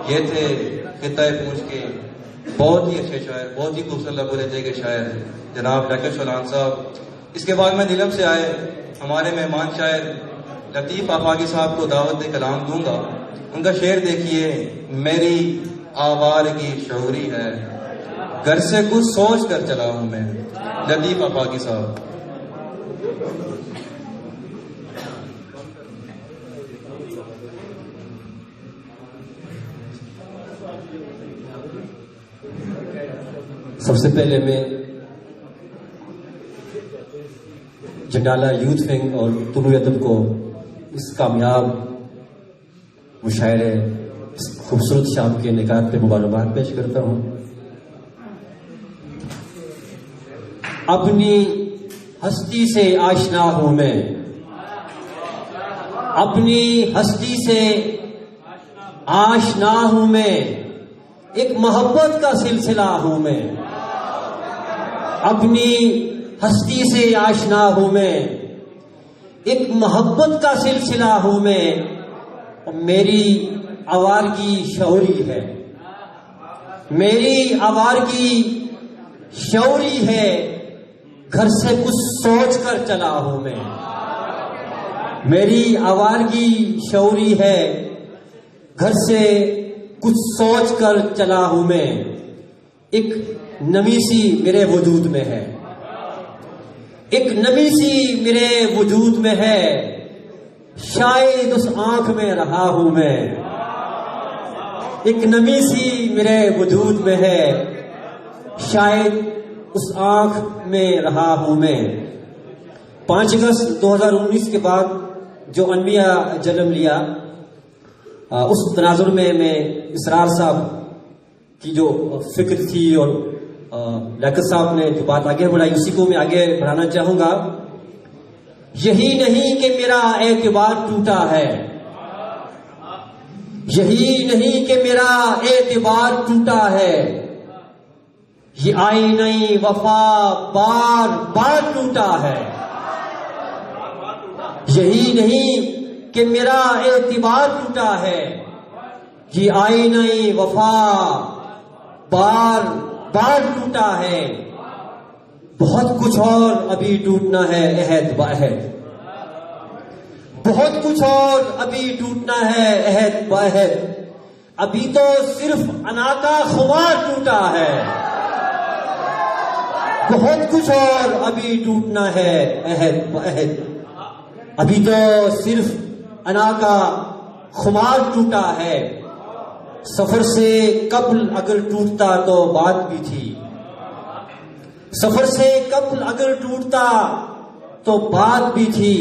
یہ تھے خطۂ پونچھ کے بہت ہی اچھے شاعر، بہت ہی خوبصورت لب و لہجے کے شاعر جناب ڈاکٹر شولان صاحب۔ اس کے بعد میں نیلم سے آئے ہمارے مہمان شاعر لطیف آفاقی صاحب کو دعوت کلام دوں گا۔ ان کا شعر دیکھیے، میری آوارگی شعوری ہے، گھر سے کچھ سوچ کر چلا ہوں میں، لطیف آفاقی صاحب۔ سب سے پہلے میں جنڈالہ یوتھ ونگ اور طلوع ادب کو اس کامیاب مشاعرے، اس خوبصورت شام کے انعقاد پہ مبارکباد پیش کرتا ہوں۔ اپنی ہستی سے آشنا ہوں میں، اپنی ہستی سے آشنا ہوں میں، ایک محبت کا سلسلہ ہوں میں، اپنی ہستی سے آشنا ہوں میں، ایک محبت کا سلسلہ ہوں میں، اور میری آوارگی شعوری ہے، میری آوارگی شعوری ہے، گھر سے کچھ سوچ کر چلا ہوں میں، میری آوارگی شعوری ہے، گھر سے کچھ سوچ کر چلا ہوں میں، ایک نمی سی میرے وجود میں ہے، ایک نمی سی میرے وجود میں ہے، شاید اس آنکھ میں رہا ہوں میں، ایک نمی سی میرے وجود میں ہے، شاید اس آنکھ میں رہا ہوں میں۔ 5 اگست 2019 کے بعد جو انویہ جنم لیا، اس تناظر میں اسرار صاحب کی جو فکر تھی اور لیاقت صاحب نے جو بات آگے بڑھائی، اسی کو میں آگے بڑھانا چاہوں گا۔ یہی نہیں کہ میرا اعتبار ٹوٹا ہے، یہی نہیں کہ میرا اعتبار ٹوٹا ہے، یہ آئینہ وفا بار بار ٹوٹا ہے، یہی نہیں کہ میرا اعتبار ٹوٹا ہے، یہ آئینہ وفا بار بار ٹوٹا ہے، بہت کچھ اور ابھی ٹوٹنا ہے عہد بعہد، بہت کچھ اور ابھی ٹوٹنا ہے عہد بعہد، ابھی تو صرف انا کا خمار ٹوٹا ہے، بہت کچھ اور ابھی ٹوٹنا ہے عہد بعہد، ابھی تو صرف انا کا خمار ٹوٹا ہے، سفر سے قبل اگر ٹوٹتا تو بات بھی تھی، سفر سے قبل اگر ٹوٹتا تو بات بھی تھی،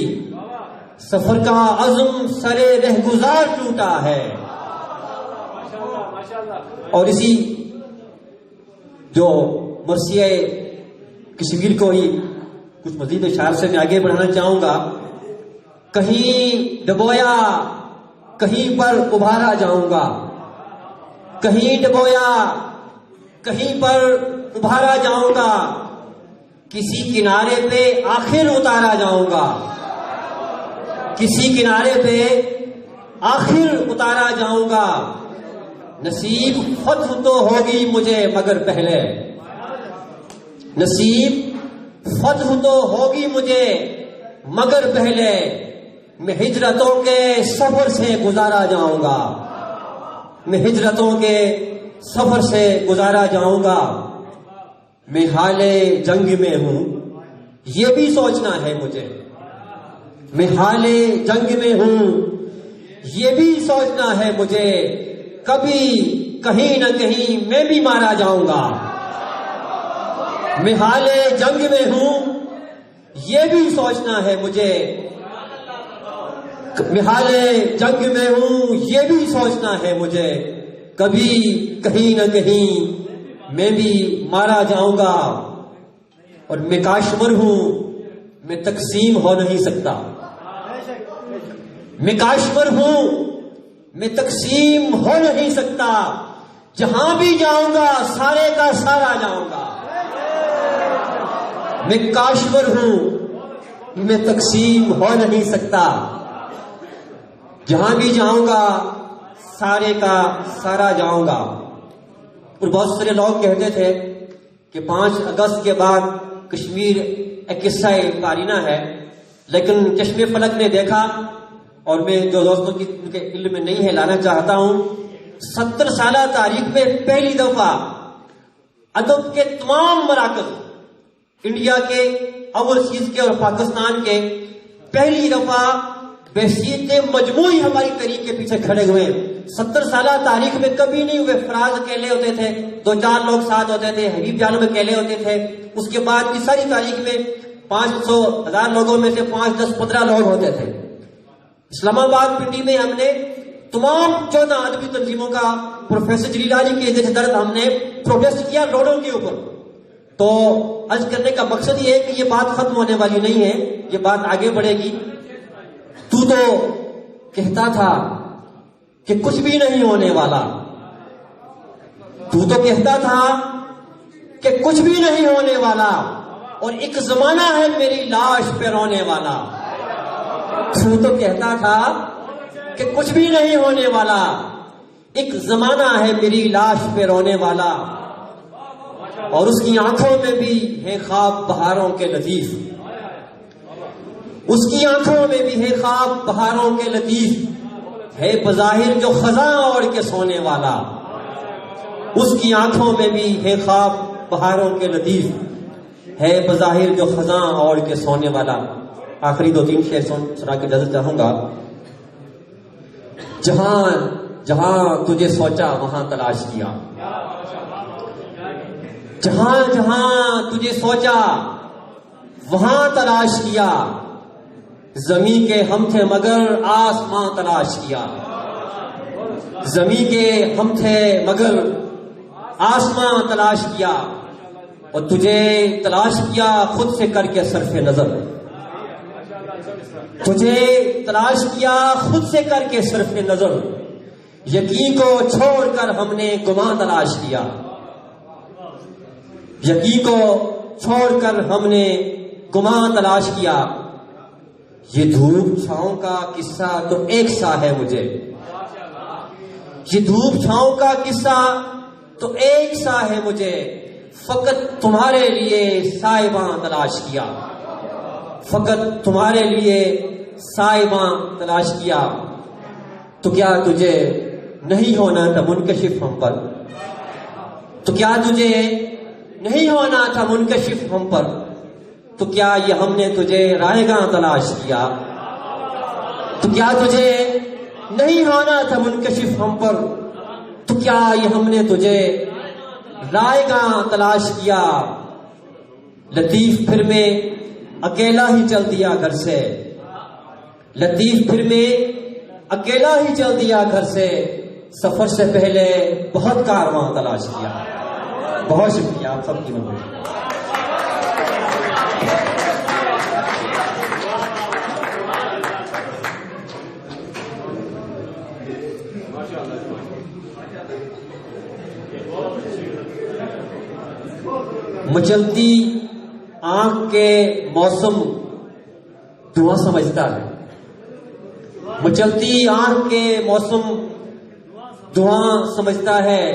سفر کا عزم سرے رہگزار ٹوٹا ہے۔ اور اسی جو مرثیہ کشمیر کو ہی کچھ مزید اشعار سے میں آگے بڑھانا چاہوں گا۔ کہیں ڈبویا کہیں پر ابھارا جاؤں گا، کہیں ڈبویا کہیں پر ابھارا جاؤں گا، کسی کنارے پہ آخر اتارا جاؤں گا، کسی کنارے پہ آخر اتارا جاؤں گا، نصیب فتح تو ہوگی مجھے مگر پہلے، نصیب فتح تو ہوگی مجھے مگر پہلے، میں ہجرتوں کے سفر سے گزارا جاؤں گا، میں ہجرتوں کے سفر سے گزارا جاؤں گا، میں حال جنگ میں ہوں یہ بھی سوچنا ہے مجھے، میں حال جنگ میں ہوں یہ بھی سوچنا ہے مجھے، کبھی کہیں نہ کہیں میں بھی مارا جاؤں گا، میں حال جنگ میں ہوں یہ بھی سوچنا ہے مجھے، میں حال جنگ میں ہوں یہ بھی سوچنا ہے مجھے، کبھی کہیں نہ کہیں میں بھی مارا جاؤں گا، اور میں کاشمر ہوں میں تقسیم ہو نہیں سکتا، میں کاشمر ہوں میں تقسیم ہو نہیں سکتا، جہاں بھی جاؤں گا سارے کا سارا جاؤں گا، میں کاشمر ہوں میں تقسیم ہو نہیں سکتا، جہاں بھی جاؤں گا سارے کا سارا جاؤں گا. اور بہت سارے لوگ کہتے تھے کہ 5 اگست کے بعد کشمیر ایک قصہ پارینہ ہے، لیکن چشم فلک نے دیکھا، اور میں جو دوستوں کی ان کے علم میں نہیں ہے لانا چاہتا ہوں، 70 سالہ تاریخ میں پہلی دفعہ ادب کے تمام مراکز، انڈیا کے، اوورسیز کے اور پاکستان کے، پہلی دفعہ بحثیت مجموعی ہماری تحریک کے پیچھے کھڑے ہوئے. 70 سالہ تاریخ میں کبھی نہیں ہوئے. فراز اکیلے ہوتے تھے، 2-4 لوگ ساتھ ہوتے تھے، حبیب جانب اکیلے ہوتے تھے. اس کے بعد کی ساری تاریخ میں 500,000 لوگوں میں سے 5, 10, 15 لوگ ہوتے تھے. اسلام آباد پنڈی میں ہم نے تمام 14 ادبی تنظیموں کا پروفیسر جلیل علی کے عزت درد ہم نے پروٹیسٹ کیا روڈوں کے اوپر. تو عرض کرنے کا مقصد یہ ہے کہ یہ بات ختم ہونے والی نہیں ہے، یہ بات آگے بڑھے گی. تو کہتا تھا کہ کچھ بھی نہیں ہونے والا، تو کہتا تھا کہ کچھ بھی نہیں ہونے والا، اور ایک زمانہ ہے میری لاش پہ رونے والا. تو کہتا تھا کہ کچھ بھی نہیں ہونے والا، ایک زمانہ ہے میری لاش پہ رونے والا، اور اس کی آنکھوں میں بھی ہے خواب بہاروں کے لطیف. اس کی آنکھوں میں بھی ہے خواب بہاروں کے لطیف، ہے بظاہر جو خزاں اوڑھ کے سونے والا. اس کی آنکھوں میں بھی ہے خواب بہاروں کے لطیف، ہے بظاہر جو خزاں اوڑھ کے سونے والا. آخری 2-3 شعر سنا کے اجازت چاہوں گا. جہاں جہاں تجھے سوچا وہاں تلاش کیا، جہاں جہاں تجھے سوچا وہاں تلاش کیا، زمین کے ہم تھے مگر آسمان تلاش کیا. زمین کے ہم تھے مگر آسمان تلاش کیا، اور تجھے تلاش کیا خود سے کر کے صرف نظر. تجھے تلاش کیا خود سے کر کے صرف نظر، یقین کو چھوڑ کر ہم نے گمان تلاش کیا. یقین کو چھوڑ کر ہم نے گمان تلاش کیا. یہ دھوپ چھاؤں کا قصہ تو ایک سا ہے مجھے، یہ دھوپ چھاؤں کا قصہ تو ایک سا ہے مجھے، فقط تمہارے لیے سائباں تلاش کیا، فقط تمہارے لیے سائباں تلاش کیا. تو کیا تجھے نہیں ہونا تھا منکشف ہم پر؟ تو کیا تجھے نہیں ہونا تھا منکشف ہم پر؟ تو کیا یہ ہم نے تجھے رائے گاں تلاش کیا؟ تو کیا تجھے نہیں ہونا تھا منکشف ہم پر؟ تو کیا یہ ہم نے تجھے رائے گاں تلاش کیا؟ لطیف پھر میں اکیلا ہی چل دیا گھر سے، لطیف پھر میں اکیلا ہی چل دیا گھر سے، سفر سے پہلے بہت کارواں تلاش کیا. بہت شکریہ آپ سب کی مدد. مچلتی آنکھ کے موسم دھواں سمجھتا ہے، مچلتی آنکھ کے موسم دھواں سمجھتا ہے،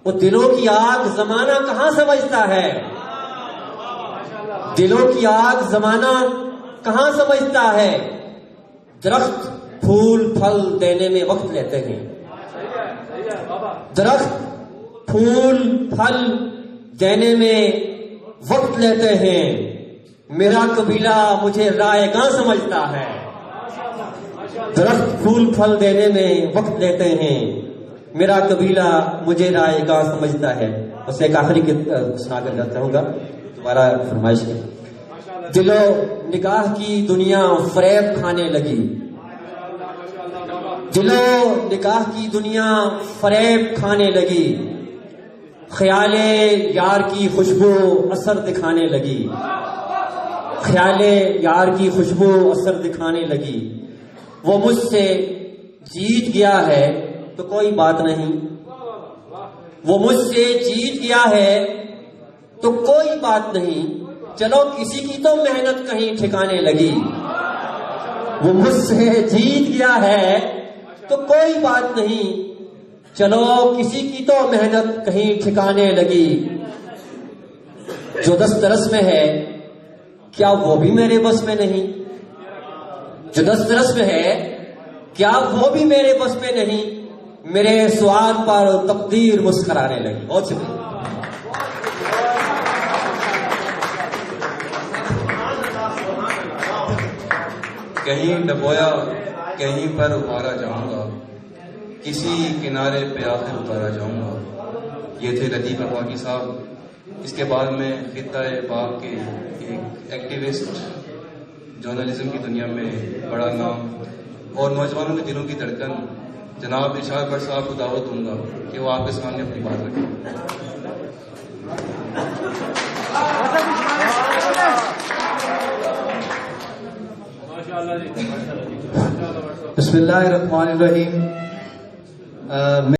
وہ دلوں کی آگ زمانہ کہاں سمجھتا ہے، دلوں کی آگ زمانہ کہاں سمجھتا ہے. درخت پھول پھل دینے میں وقت لیتے ہیں، درخت پھول پھل دینے میں وقت لیتے ہیں، میرا قبیلہ مجھے رائے گاں سمجھتا ہے. درخت پھول پھل دینے میں وقت لیتے ہیں، میرا قبیلہ مجھے رائے گاں سمجھتا ہے. اسے ایک آخری سنا کر جاتا ہوں گا دوبارہ فرمائش کی. دل و نگاہ کی دنیا فریب کھانے لگی، دل و نگاہ کی دنیا فریب کھانے لگی، خیال یار کی خوشبو اثر دکھانے لگی، خیال یار کی خوشبو اثر دکھانے لگی. وہ مجھ سے جیت گیا ہے تو کوئی بات نہیں، وہ مجھ سے جیت گیا ہے تو کوئی بات نہیں، چلو کسی کی تو محنت کہیں ٹھکانے لگی. وہ مجھ سے جیت گیا ہے تو کوئی بات نہیں، چلو کسی کی تو محنت کہیں ٹھکانے لگی، جو دسترس میں ہے کیا وہ بھی میرے بس میں نہیں؟ جو دسترس میں ہے کیا وہ بھی میرے بس میں نہیں؟ میرے سوال پر تقدیر مسکرانے لگی۔ بہت شکریہ۔ کہیں ڈبویا کہیں پر اتارا جاؤں گا، کسی کنارے پہ آخر اتارا جاؤں گا۔ یہ تھے لطیف افاقی صاحب۔ اس کے بعد میں خطۂ پاک کے ایک ایکٹیوسٹ، جرنلزم کی دنیا میں بڑا نام اور نوجوانوں کے دلوں کی دھڑکن جناب ارشاد بٹ صاحب کو دعوت دوں گا کہ وہ آپ کے سامنے اپنی بات رکھیں۔ بسم اللہ الرحمن الرحیم۔